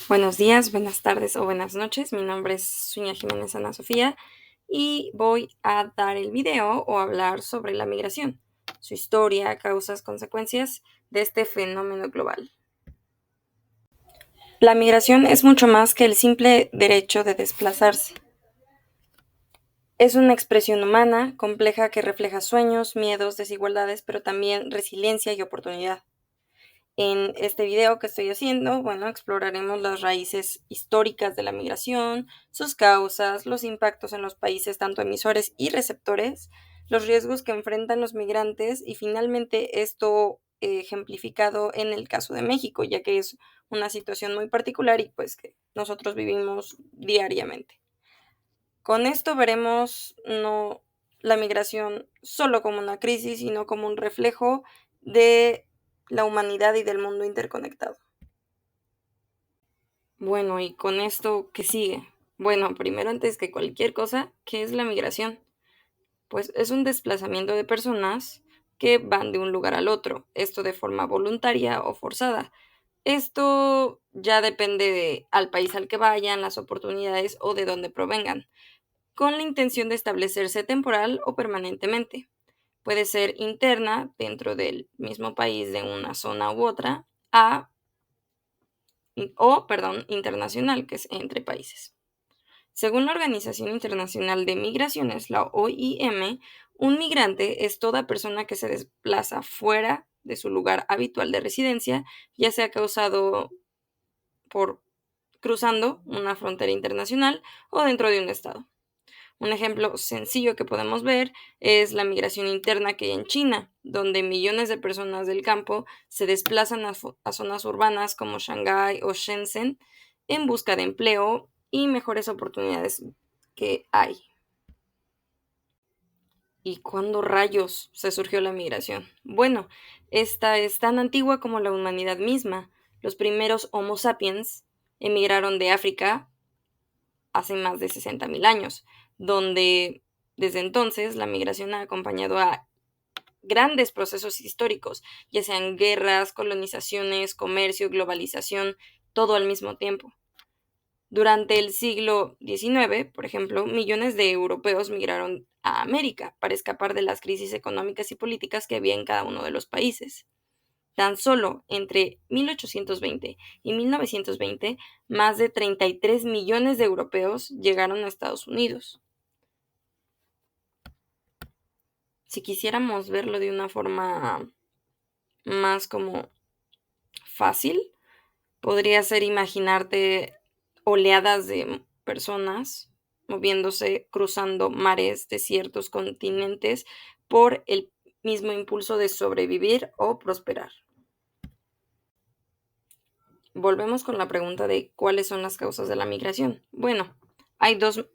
Buenos días, buenas tardes o buenas noches. Mi nombre es Suña Jiménez Ana Sofía y voy a dar el video o hablar sobre la migración, su historia, causas, consecuencias de este fenómeno global. La migración es mucho más que el simple derecho de desplazarse. Es una expresión humana, compleja, que refleja sueños, miedos, desigualdades, pero también resiliencia y oportunidad. En este video que estoy haciendo, exploraremos las raíces históricas de la migración, sus causas, los impactos en los países tanto emisores y receptores, los riesgos que enfrentan los migrantes y finalmente esto ejemplificado en el caso de México, ya que es una situación muy particular y pues que nosotros vivimos diariamente. Con esto veremos no la migración solo como una crisis, sino como un reflejo de la humanidad y del mundo interconectado. Bueno, y con esto, ¿qué sigue? Bueno, primero antes que cualquier cosa, ¿qué es la migración? Pues es un desplazamiento de personas que van de un lugar al otro, esto de forma voluntaria o forzada. Esto ya depende de al país al que vayan, las oportunidades o de dónde provengan, con la intención de establecerse temporal o permanentemente. Puede ser interna dentro del mismo país de una zona u otra, internacional, que es entre países. Según la Organización Internacional de Migraciones, la OIM, un migrante es toda persona que se desplaza fuera de su lugar habitual de residencia, ya sea causado por cruzando una frontera internacional o dentro de un estado. Un ejemplo sencillo que podemos ver es la migración interna que hay en China, donde millones de personas del campo se desplazan a zonas urbanas como Shanghái o Shenzhen en busca de empleo y mejores oportunidades que hay. ¿Y cuándo rayos se surgió la migración? Bueno, esta es tan antigua como la humanidad misma. Los primeros Homo sapiens emigraron de África hace más de 60.000 años, donde desde entonces la migración ha acompañado a grandes procesos históricos, ya sean guerras, colonizaciones, comercio, globalización, todo al mismo tiempo. Durante el siglo XIX, por ejemplo, millones de europeos migraron a América para escapar de las crisis económicas y políticas que había en cada uno de los países. Tan solo entre 1820 y 1920, más de 33 millones de europeos llegaron a Estados Unidos. Si quisiéramos verlo de una forma más como fácil, podría ser imaginarte oleadas de personas moviéndose, cruzando mares, desiertos, continentes, por el mismo impulso de sobrevivir o prosperar. Volvemos con la pregunta de cuáles son las causas de la migración. Bueno, hay dos,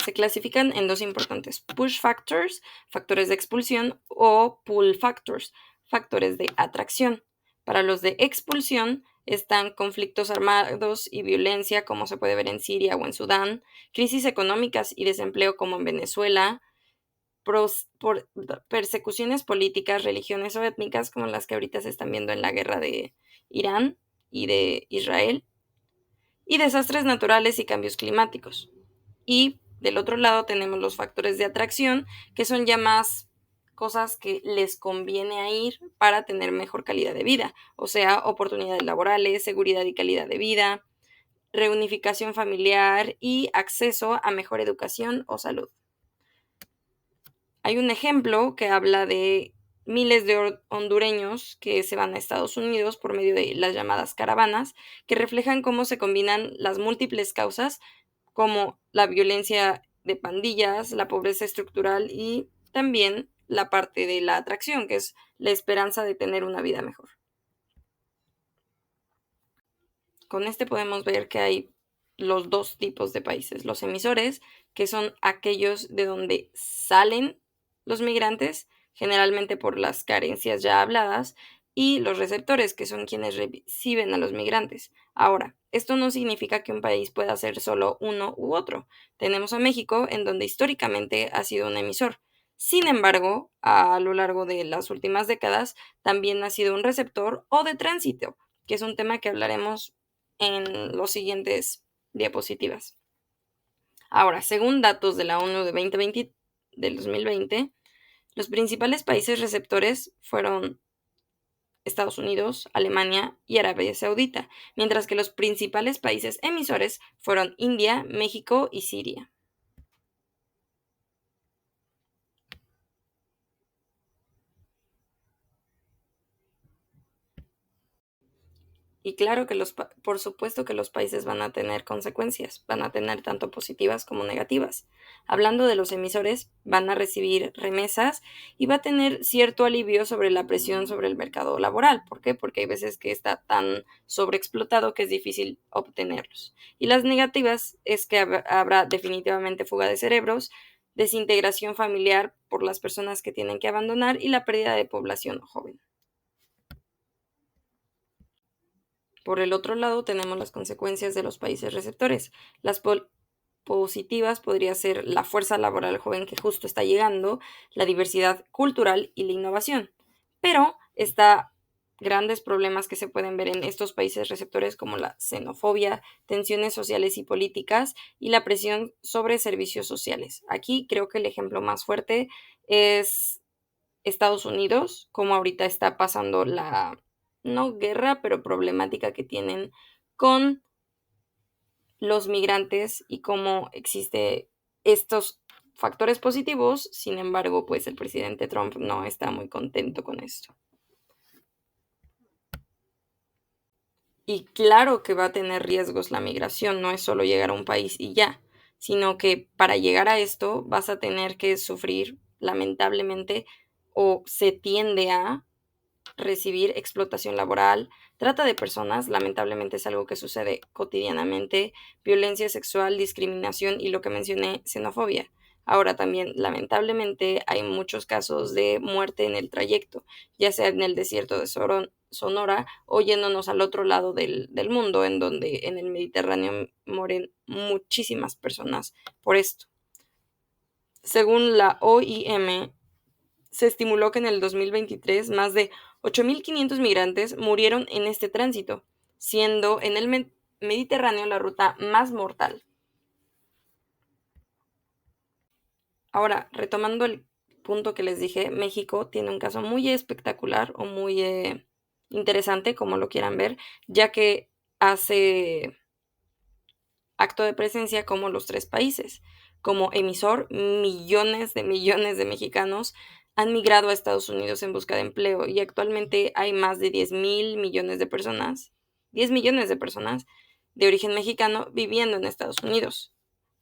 se clasifican en dos importantes: push factors, factores de expulsión, o pull factors, factores de atracción. Para los de expulsión están conflictos armados y violencia, como se puede ver en Siria o en Sudán, crisis económicas y desempleo, como en Venezuela, por persecuciones políticas, religiones o étnicas, como las que ahorita se están viendo en la guerra de Irán y de Israel, y desastres naturales y cambios climáticos. Y del otro lado tenemos los factores de atracción, que son ya más cosas que les conviene a ir para tener mejor calidad de vida, o sea, oportunidades laborales, seguridad y calidad de vida, reunificación familiar y acceso a mejor educación o salud. Hay un ejemplo que habla de miles de hondureños que se van a Estados Unidos por medio de las llamadas caravanas, que reflejan cómo se combinan las múltiples causas como la violencia de pandillas, la pobreza estructural y también la parte de la atracción, que es la esperanza de tener una vida mejor. Con este podemos ver que hay los dos tipos de países: los emisores, que son aquellos de donde salen los migrantes, generalmente por las carencias ya habladas, y los receptores, que son quienes reciben a los migrantes. Ahora, esto no significa que un país pueda ser solo uno u otro. Tenemos a México, en donde históricamente ha sido un emisor. Sin embargo, a lo largo de las últimas décadas, también ha sido un receptor o de tránsito, que es un tema que hablaremos en los siguientes diapositivas. Ahora, según datos de la ONU del 2020, los principales países receptores fueron Estados Unidos, Alemania y Arabia Saudita, mientras que los principales países emisores fueron India, México y Siria. Y claro que por supuesto que los países van a tener consecuencias, van a tener tanto positivas como negativas. Hablando de los emisores, van a recibir remesas y va a tener cierto alivio sobre la presión sobre el mercado laboral. ¿Por qué? Porque hay veces que está tan sobreexplotado que es difícil obtenerlos. Y las negativas es que habrá definitivamente fuga de cerebros, desintegración familiar por las personas que tienen que abandonar y la pérdida de población joven. Por el otro lado, tenemos las consecuencias de los países receptores. Las positivas podría ser la fuerza laboral joven que justo está llegando, la diversidad cultural y la innovación. Pero está grandes problemas que se pueden ver en estos países receptores como la xenofobia, tensiones sociales y políticas y la presión sobre servicios sociales. Aquí creo que el ejemplo más fuerte es Estados Unidos, como ahorita está pasando la, no guerra, pero problemática que tienen con los migrantes y cómo existe estos factores positivos. Sin embargo, pues el presidente Trump no está muy contento con esto. Y claro que va a tener riesgos la migración, no es solo llegar a un país y ya, sino que para llegar a esto vas a tener que sufrir, lamentablemente, o se tiende a recibir explotación laboral, trata de personas, lamentablemente es algo que sucede cotidianamente, violencia sexual, discriminación y lo que mencioné, xenofobia. Ahora también, lamentablemente, hay muchos casos de muerte en el trayecto, ya sea en el desierto de Sonora o yéndonos al otro lado del mundo, en donde en el Mediterráneo mueren muchísimas personas por esto. Según la OIM, se estimuló que en el 2023 más de 8.500 migrantes murieron en este tránsito, siendo en el Mediterráneo la ruta más mortal. Ahora, retomando el punto que les dije, México tiene un caso muy espectacular o muy interesante, como lo quieran ver, ya que hace acto de presencia como los tres países. Como emisor, millones de mexicanos han migrado a Estados Unidos en busca de empleo y actualmente hay más de 10.000 millones de personas, 10 millones de personas de origen mexicano viviendo en Estados Unidos.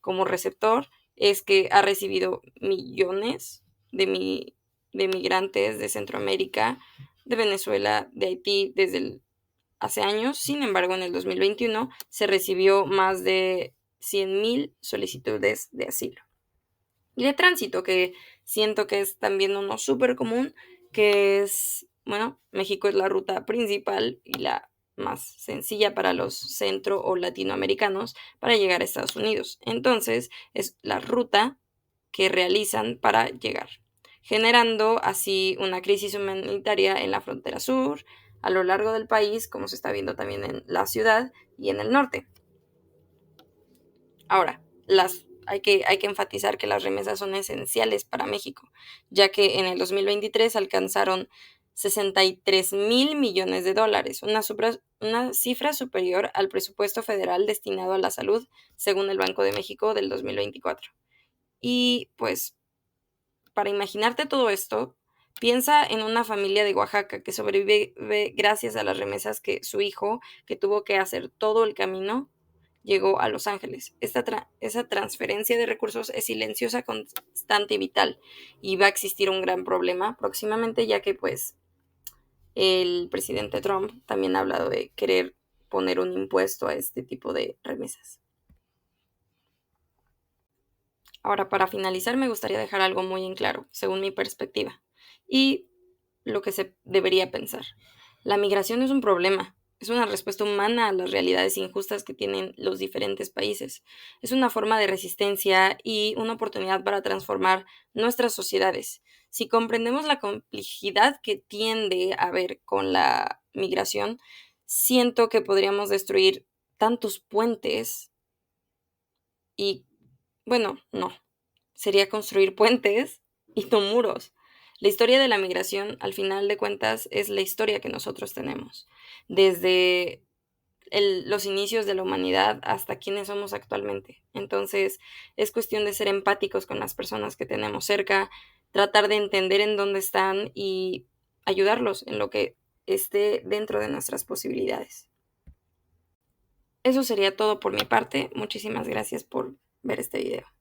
Como receptor es que ha recibido millones de migrantes de Centroamérica, de Venezuela, de Haití, desde hace años. Sin embargo, en el 2021 se recibió más de 100.000 solicitudes de asilo. Y de tránsito, que siento que es también uno súper común, que es, bueno, México es la ruta principal y la más sencilla para los centro o latinoamericanos para llegar a Estados Unidos. Entonces, es la ruta que realizan para llegar, generando así una crisis humanitaria en la frontera sur, a lo largo del país, como se está viendo también en la ciudad y en el norte. Ahora, hay que enfatizar que las remesas son esenciales para México, ya que en el 2023 alcanzaron 63.000 millones de dólares, una cifra superior al presupuesto federal destinado a la salud, según el Banco de México del 2024. Y pues, para imaginarte todo esto, piensa en una familia de Oaxaca que sobrevive gracias a las remesas que su hijo, que tuvo que hacer todo el camino, llegó a Los Ángeles. Esa transferencia de recursos es silenciosa, constante y vital. Y va a existir un gran problema próximamente, ya que pues el presidente Trump también ha hablado de querer poner un impuesto a este tipo de remesas. Ahora, para finalizar, me gustaría dejar algo muy en claro, según mi perspectiva, y lo que se debería pensar. La migración es un problema, es una respuesta humana a las realidades injustas que tienen los diferentes países. Es una forma de resistencia y una oportunidad para transformar nuestras sociedades. Si comprendemos la complejidad que tiende a haber con la migración, siento que podríamos destruir tantos puentes y, bueno, no, sería construir puentes y no muros. La historia de la migración, al final de cuentas, es la historia que nosotros tenemos, desde los inicios de la humanidad hasta quienes somos actualmente. Entonces, es cuestión de ser empáticos con las personas que tenemos cerca, tratar de entender en dónde están y ayudarlos en lo que esté dentro de nuestras posibilidades. Eso sería todo por mi parte. Muchísimas gracias por ver este video.